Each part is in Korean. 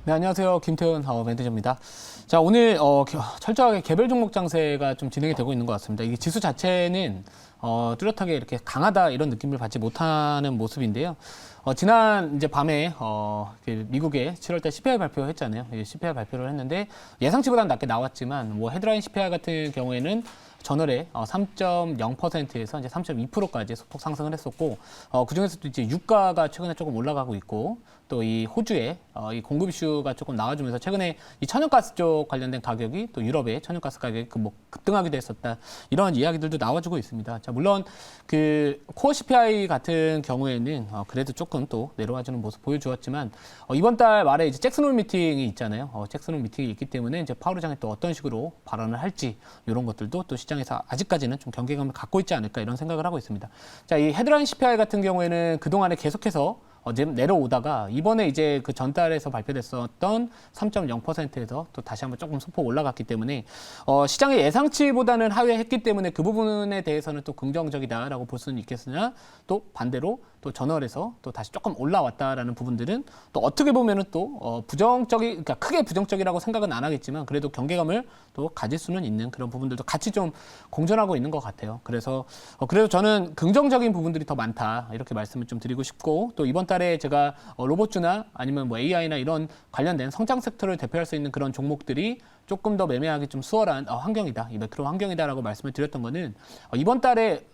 네, 안녕하세요. 김태훈 매니저입니다. 자, 오늘 철저하게 개별 종목 장세가 좀 진행이 되고 있는 것 같습니다. 이게 지수 자체는 뚜렷하게 이렇게 강하다 이런 느낌을 받지 못하는 모습인데요. 지난 이제 밤에 미국의 7월달 CPI 발표했잖아요. CPI 발표를 했는데 예상치보다는 낮게 나왔지만 뭐 헤드라인 CPI 같은 경우에는 전월에 3.0%에서 이제 3.2%까지 소폭 상승을 했었고, 그중에서도 이제 유가가 최근에 조금 올라가고 있고, 또 이 호주의 이 공급 이슈가 조금 나와주면서 최근에 이 천연가스 쪽 관련된 가격이 또 유럽의 천연가스 가격이 급등하기도 했었다. 이런 이야기들도 나와주고 있습니다. 자, 물론 그 코어 CPI 같은 경우에는 그래도 조금 또 내려와주는 모습 보여주었지만, 이번 달 말에 이제 잭슨홀 미팅이 있잖아요. 잭슨홀 미팅이 있기 때문에 이제 파월 의장이 또 어떤 식으로 발언을 할지 이런 것들도 또 시장에서 아직까지는 좀 경계감을 갖고 있지 않을까 이런 생각을 하고 있습니다. 자, 이 헤드라인 CPI 같은 경우에는 그동안에 계속해서 내려오다가 이번에 이제 그 전달에서 발표됐었던 3.0%에서 또 다시 한번 조금 소폭 올라갔기 때문에 시장의 예상치보다는 하회했기 때문에 그 부분에 대해서는 또 긍정적이다라고 볼 수는 있겠으나 또 반대로 또 전월에서 또 다시 조금 올라왔다라는 부분들은 또 어떻게 보면은 또 그러니까 크게 부정적이라고 생각은 안 하겠지만 그래도 경계감을 또 가질 수는 있는 그런 부분들도 같이 좀 공존하고 있는 것 같아요. 그래서 저는 긍정적인 부분들이 더 많다 이렇게 말씀을 좀 드리고 싶고 또 이번 달에 제가 로봇주나 아니면 뭐 AI나 이런 관련된 성장 섹터를 대표할 수 있는 그런 종목들이 조금 더 매매하기 좀 수월한 환경이다, 이 매크로 환경이다라고 말씀을 드렸던 거는 이번 달에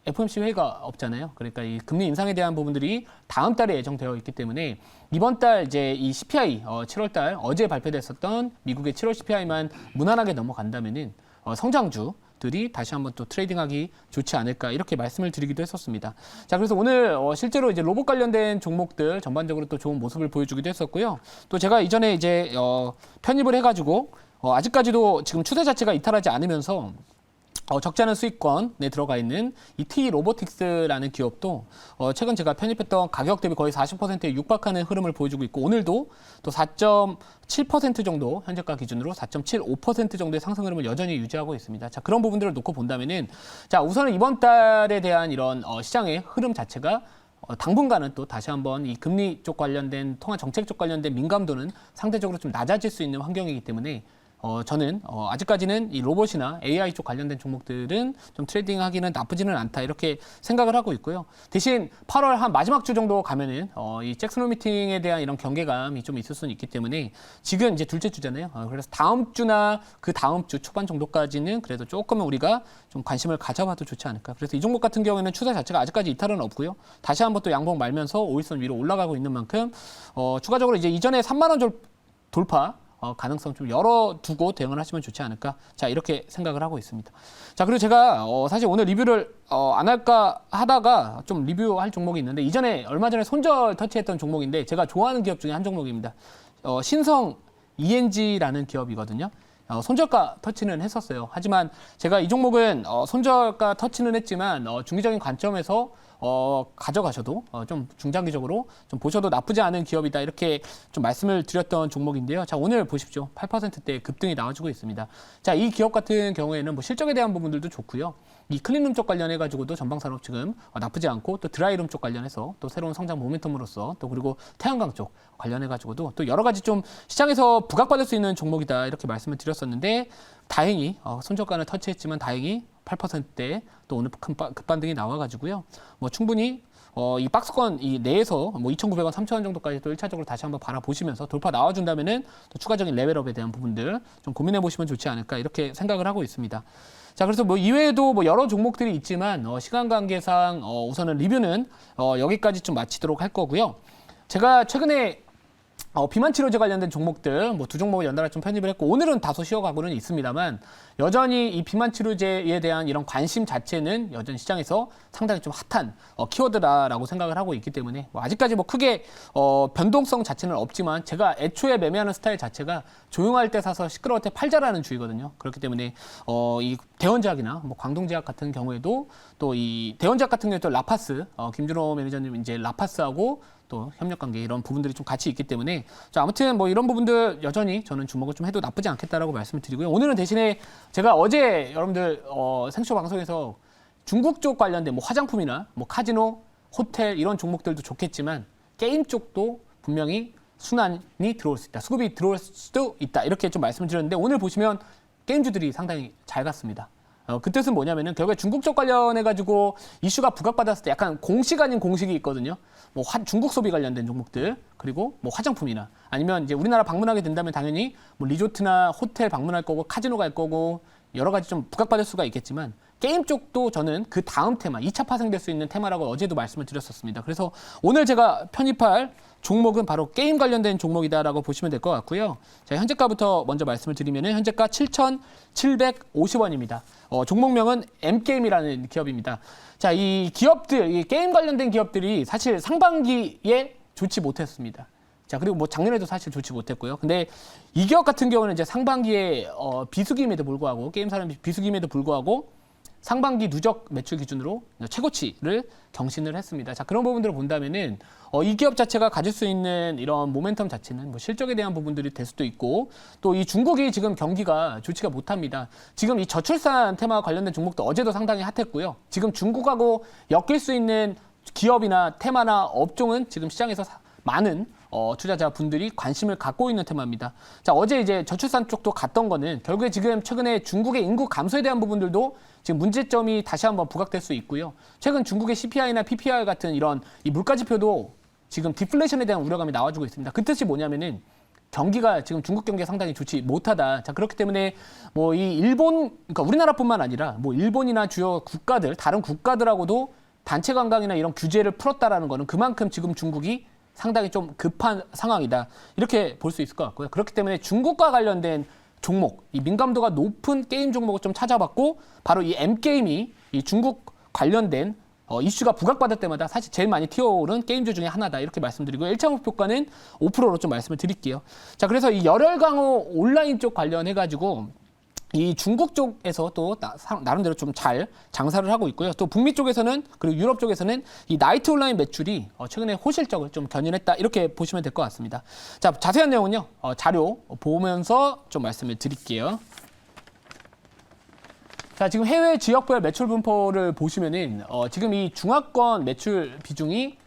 FOMC 회의가 없잖아요. 그러니까 이 금리 인상에 대한 부분들이 다음 달에 예정되어 있기 때문에 이번 달 이제 이 CPI 7월 달 어제 발표됐었던 미국의 7월 CPI만 무난하게 넘어간다면은 성장주들이 다시 한번 또 트레이딩하기 좋지 않을까 이렇게 말씀을 드리기도 했었습니다. 자, 그래서 오늘 실제로 이제 로봇 관련된 종목들 전반적으로 또 좋은 모습을 보여주기도 했었고요. 또 제가 이전에 이제 편입을 해가지고 아직까지도 지금 추세 자체가 이탈하지 않으면서 적지 않은 수익권에 들어가 있는 이 T 로보틱스라는 기업도 최근 제가 편입했던 가격 대비 거의 40%에 육박하는 흐름을 보여주고 있고 오늘도 또 4.7% 정도 현재가 기준으로 4.75% 정도의 상승 흐름을 여전히 유지하고 있습니다. 자, 그런 부분들을 놓고 본다면은 자, 우선은 이번 달에 대한 이런 시장의 흐름 자체가 당분간은 또 다시 한번 이 금리 쪽 관련된 통화 정책 쪽 관련된 민감도는 상대적으로 좀 낮아질 수 있는 환경이기 때문에 저는 아직까지는 이 로봇이나 AI 쪽 관련된 종목들은 좀 트레이딩하기는 나쁘지는 않다 이렇게 생각을 하고 있고요. 대신 8월 한 마지막 주 정도 가면은 이 잭슨홀 미팅에 대한 이런 경계감이 좀 있을 수는 있기 때문에 지금 이제 둘째 주잖아요. 그래서 다음 주나 그 다음 주 초반 정도까지는 그래도 조금은 우리가 좀 관심을 가져봐도 좋지 않을까. 그래서 이 종목 같은 경우에는 추세 자체가 아직까지 이탈은 없고요. 다시 한번 또 양봉 말면서 5일선 위로 올라가고 있는 만큼 추가적으로 이제 이전에 3만 원 돌파 가능성 좀 열어두고 대응을 하시면 좋지 않을까. 자, 이렇게 생각을 하고 있습니다. 자, 그리고 제가 사실 오늘 리뷰를 안 할까 하다가 좀 리뷰할 종목이 있는데 이전에 얼마 전에 손절 터치했던 종목인데 제가 좋아하는 기업 중에 한 종목입니다. 신성 ENG라는 기업이거든요. 손절가 터치는 했었어요. 하지만 제가 이 종목은 손절가 터치는 했지만 중기적인 관점에서 가져가셔도 좀 중장기적으로 좀 보셔도 나쁘지 않은 기업이다 이렇게 좀 말씀을 드렸던 종목인데요. 자, 오늘 보십시오. 8%대 급등이 나와주고 있습니다. 자, 이 기업 같은 경우에는 뭐 실적에 대한 부분들도 좋고요. 이 클린룸 쪽 관련해가지고도 전방산업 지금 나쁘지 않고 또 드라이룸 쪽 관련해서 또 새로운 성장 모멘텀으로서 또 그리고 태양광 쪽 관련해가지고도 또 여러 가지 좀 시장에서 부각받을 수 있는 종목이다 이렇게 말씀을 드렸었는데 다행히 손절가는 터치했지만 다행히 8%대 또 오늘 급반등이 나와가지고요. 뭐 충분히 이 박스권 이 내에서 뭐 2,900원, 3,000원 정도까지 또 1차적으로 다시 한번 바라보시면서 돌파 나와준다면은 또 추가적인 레벨업에 대한 부분들 좀 고민해 보시면 좋지 않을까 이렇게 생각을 하고 있습니다. 자, 그래서 뭐 이외에도 뭐 여러 종목들이 있지만 시간 관계상 우선은 리뷰는 여기까지 좀 마치도록 할 거고요. 제가 최근에 비만 치료제 관련된 종목들 뭐 두 종목을 연달아 좀 편입을 했고 오늘은 다소 쉬어가고는 있습니다만 여전히 이 비만 치료제에 대한 이런 관심 자체는 여전히 시장에서 상당히 좀 핫한 키워드다라고 생각을 하고 있기 때문에 뭐 아직까지 뭐 크게 변동성 자체는 없지만 제가 애초에 매매하는 스타일 자체가 조용할 때 사서 시끄러울 때 팔자라는 주의거든요. 그렇기 때문에 이 대원제약이나 뭐 광동제약 같은 경우에도 또 이 대원제약 같은 경우에 또 라파스 김준호 매니저님 이제 라파스하고 또 협력관계 이런 부분들이 좀 같이 있기 때문에 자, 아무튼 뭐 이런 부분들 여전히 저는 주목을 좀 해도 나쁘지 않겠다라고 말씀을 드리고요. 오늘은 대신에 제가 어제 여러분들 생쇼 방송에서 중국 쪽 관련된 뭐 화장품이나 뭐 카지노, 호텔 이런 종목들도 좋겠지만 게임 쪽도 분명히 순환이 들어올 수 있다. 수급이 들어올 수도 있다. 이렇게 좀 말씀을 드렸는데 오늘 보시면 게임주들이 상당히 잘 갔습니다. 그 뜻은 뭐냐면은 결국에 중국 쪽 관련해가지고 이슈가 부각받았을 때 약간 공식 아닌 공식이 있거든요. 뭐 중국 소비 관련된 종목들 그리고 뭐 화장품이나 아니면 이제 우리나라 방문하게 된다면 당연히 뭐 리조트나 호텔 방문할 거고 카지노 갈 거고 여러 가지 좀 부각받을 수가 있겠지만 게임 쪽도 저는 그 다음 테마, 2차 파생될 수 있는 테마라고 어제도 말씀을 드렸었습니다. 그래서 오늘 제가 편입할 종목은 바로 게임 관련된 종목이다라고 보시면 될 것 같고요. 자, 현재가부터 먼저 말씀을 드리면은 현재가 7,750원입니다. 종목명은 M게임이라는 기업입니다. 자, 이 기업들, 이 게임 관련된 기업들이 사실 상반기에 좋지 못했습니다. 자, 그리고 뭐 작년에도 사실 좋지 못했고요. 근데 이 기업 같은 경우는 이제 상반기에 비수기임에도 불구하고 게임 산업이 비수기임에도 불구하고 상반기 누적 매출 기준으로 최고치를 경신을 했습니다. 자, 그런 부분들을 본다면은 이 기업 자체가 가질 수 있는 이런 모멘텀 자체는 뭐 실적에 대한 부분들이 될 수도 있고 또 이 중국이 지금 경기가 좋지가 못합니다. 지금 이 저출산 테마 관련된 종목도 어제도 상당히 핫했고요. 지금 중국하고 엮일 수 있는 기업이나 테마나 업종은 지금 시장에서 많은 투자자분들이 관심을 갖고 있는 테마입니다. 자, 어제 이제 저출산 쪽도 갔던 거는 결국에 지금 최근에 중국의 인구 감소에 대한 부분들도 지금 문제점이 다시 한번 부각될 수 있고요. 최근 중국의 CPI나 PPI 같은 이런 이 물가지표도 지금 디플레이션에 대한 우려감이 나와주고 있습니다. 그 뜻이 뭐냐면은 경기가 지금 중국 경기가 상당히 좋지 못하다. 자, 그렇기 때문에 뭐 이 일본, 그러니까 우리나라뿐만 아니라 뭐 일본이나 주요 국가들, 다른 국가들하고도 단체 관광이나 이런 규제를 풀었다라는 거는 그만큼 지금 중국이 상당히 좀 급한 상황이다. 이렇게 볼 수 있을 것 같고요. 그렇기 때문에 중국과 관련된 종목, 이 민감도가 높은 게임 종목을 좀 찾아봤고 바로 이 M게임이 이 중국 관련된 이슈가 부각받을 때마다 사실 제일 많이 튀어오른 게임주 중에 하나다. 이렇게 말씀드리고 1차 목표가는 5%로 좀 말씀을 드릴게요. 자, 그래서 이 열혈 강호 온라인 쪽 관련해가지고 이 중국 쪽에서 또 나름대로 좀 잘 장사를 하고 있고요. 또 북미 쪽에서는 그리고 유럽 쪽에서는 이 나이트 온라인 매출이 최근에 호실적을 좀 견인했다. 이렇게 보시면 될 것 같습니다. 자, 자세한 내용은요. 자료 보면서 좀 말씀을 드릴게요. 자, 지금 해외 지역별 매출 분포를 보시면은 지금 이 중화권 매출 비중이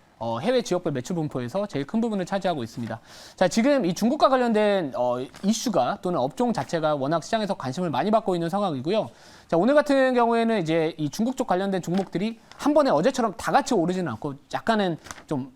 해외 지역별 매출 분포에서 제일 큰 부분을 차지하고 있습니다. 자, 지금 이 중국과 관련된 이슈가 또는 업종 자체가 워낙 시장에서 관심을 많이 받고 있는 상황이고요. 자, 오늘 같은 경우에는 이제 이 중국 쪽 관련된 종목들이 한 번에 어제처럼 다 같이 오르지는 않고 약간은 좀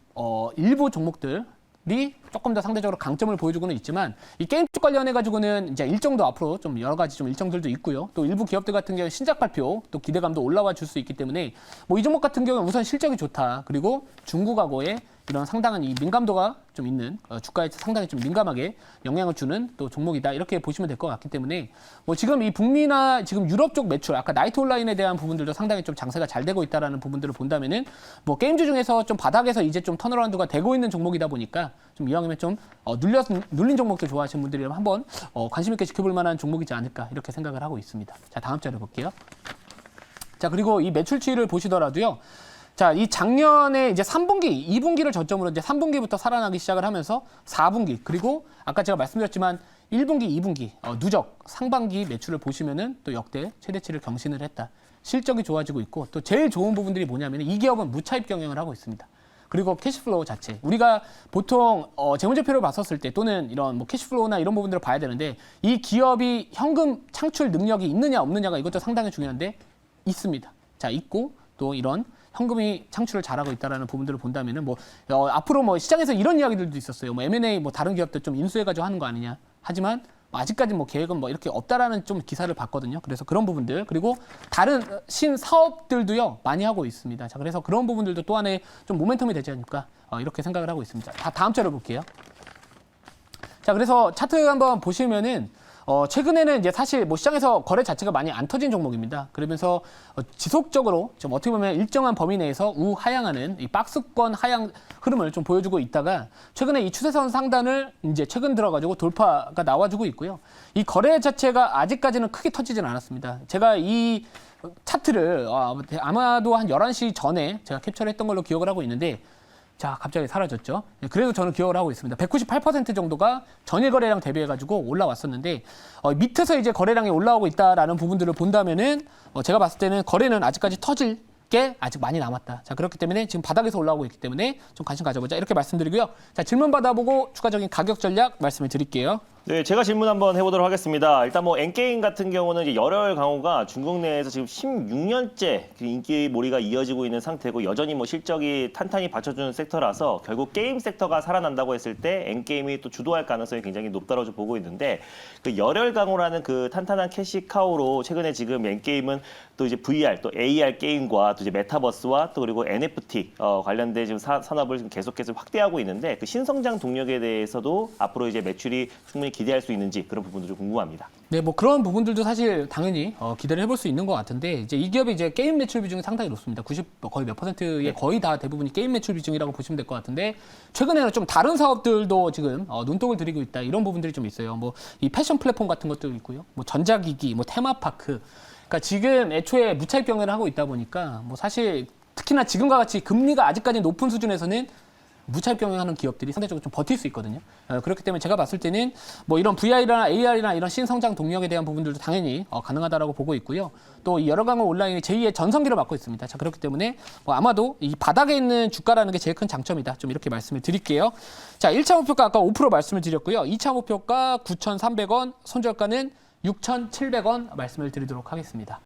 일부 종목들이 조금 더 상대적으로 강점을 보여주고는 있지만 이 게임 쪽 관련해가지고는 이제 일정도 앞으로 좀 여러 가지 좀 일정들도 있고요. 또 일부 기업들 같은 경우는 신작 발표 또 기대감도 올라와 줄 수 있기 때문에 뭐 이 종목 같은 경우는 우선 실적이 좋다. 그리고 중국하고의 이런 상당한 이 민감도가 좀 있는 주가에 상당히 좀 민감하게 영향을 주는 또 종목이다. 이렇게 보시면 될 것 같기 때문에 뭐 지금 이 북미나 지금 유럽 쪽 매출 아까 나이트 온라인에 대한 부분들도 상당히 좀 장세가 잘 되고 있다라는 부분들을 본다면은 뭐 게임주 중에서 좀 바닥에서 이제 좀 턴어라운드가 되고 있는 종목이다 보니까 좀 이왕이면 좀 눌린 종목들 좋아하시는 분들이라면 한번 관심 있게 지켜볼 만한 종목이지 않을까 이렇게 생각을 하고 있습니다. 자, 다음 자료 볼게요. 자, 그리고 이 매출치를 보시더라도요. 자, 이 작년에 이제 3분기, 2분기를 저점으로 이제 3분기부터 살아나기 시작을 하면서 4분기, 그리고 아까 제가 말씀드렸지만 1분기, 2분기, 누적 상반기 매출을 보시면은 또 역대 최대치를 경신을 했다. 실적이 좋아지고 있고 또 제일 좋은 부분들이 뭐냐면 이 기업은 무차입 경영을 하고 있습니다. 그리고 캐시플로우 자체. 우리가 보통 재무제표를 봤었을 때 또는 이런 뭐 캐시플로우나 이런 부분들을 봐야 되는데 이 기업이 현금 창출 능력이 있느냐 없느냐가 이것도 상당히 중요한데 있습니다. 자, 있고 또 이런 현금이 창출을 잘하고 있다라는 부분들을 본다면은 뭐 앞으로 뭐 시장에서 이런 이야기들도 있었어요. 뭐 M&A 뭐 다른 기업들 좀 인수해가지고 하는 거 아니냐. 하지만 아직까지 뭐 계획은 뭐 이렇게 없다라는 좀 기사를 봤거든요. 그래서 그런 부분들 그리고 다른 신사업들도요 많이 하고 있습니다. 자, 그래서 그런 부분들도 또 하나의 좀 모멘텀이 되지 않을까 이렇게 생각을 하고 있습니다. 다음 자료 볼게요. 자, 그래서 차트 한번 보시면은 최근에는 이제 사실 뭐 시장에서 거래 자체가 많이 안 터진 종목입니다. 그러면서 지속적으로 좀 어떻게 보면 일정한 범위 내에서 우하향하는 이 박스권 하향 흐름을 좀 보여주고 있다가 최근에 이 추세선 상단을 이제 최근 들어가지고 돌파가 나와주고 있고요. 이 거래 자체가 아직까지는 크게 터지진 않았습니다. 제가 이 차트를 아마도 한 11시 전에 제가 캡처를 했던 걸로 기억을 하고 있는데 자, 갑자기 사라졌죠. 그래도 저는 기억을 하고 있습니다. 198% 정도가 전일 거래량 대비해가지고 올라왔었는데 밑에서 이제 거래량이 올라오고 있다라는 부분들을 본다면은 제가 봤을 때는 거래는 아직까지 터질 게 아직 많이 남았다. 자, 그렇기 때문에 지금 바닥에서 올라오고 있기 때문에 좀 관심 가져보자. 이렇게 말씀드리고요. 자, 질문 받아보고 추가적인 가격 전략 말씀을 드릴게요. 네, 제가 질문 한번 해보도록 하겠습니다. 일단 뭐 엔게임 같은 경우는 이제 열혈 강호가 중국 내에서 지금 16년째 인기몰이가 이어지고 있는 상태고 여전히 뭐 실적이 탄탄히 받쳐주는 섹터라서 결국 게임 섹터가 살아난다고 했을 때 엔게임이 또 주도할 가능성이 굉장히 높다고 보고 있는데 그 열혈 강호라는 그 탄탄한 캐시 카우로 최근에 지금 엔게임은 또 이제 VR 또 AR 게임과 또 이제 메타버스와 또 그리고 NFT 관련된 지금 산업을 지금 계속해서 확대하고 있는데 그 신성장 동력에 대해서도 앞으로 이제 매출이 충분히 기대할 수 있는지 그런 부분도 좀 궁금합니다. 네, 뭐 그런 부분들도 사실 당연히 기대를 해볼 수 있는 것 같은데 이제 이 기업이 이제 게임 매출 비중이 상당히 높습니다. 90 거의 몇 %의 네. 거의 다 대부분이 게임 매출 비중이라고 보시면 될 것 같은데 최근에는 좀 다른 사업들도 지금 눈독을 들이고 있다 이런 부분들이 좀 있어요. 뭐 이 패션 플랫폼 같은 것도 있고요. 뭐 전자기기, 뭐 테마파크. 그러니까 지금 애초에 무차익 경영을 하고 있다 보니까 뭐 사실 특히나 지금과 같이 금리가 아직까지 높은 수준에서는 무차익 경영하는 기업들이 상대적으로 좀 버틸 수 있거든요. 그렇기 때문에 제가 봤을 때는 뭐 이런 VR이나 AR이나 이런 신성장 동력에 대한 부분들도 당연히 가능하다라고 보고 있고요. 또 이 여러 강호 온라인이 제2의 전성기를 맡고 있습니다. 자, 그렇기 때문에 뭐 아마도 이 바닥에 있는 주가라는 게 제일 큰 장점이다. 좀 이렇게 말씀을 드릴게요. 자, 1차 목표가 아까 5% 말씀을 드렸고요. 2차 목표가 9,300원, 손절가는 6,700원 말씀을 드리도록 하겠습니다.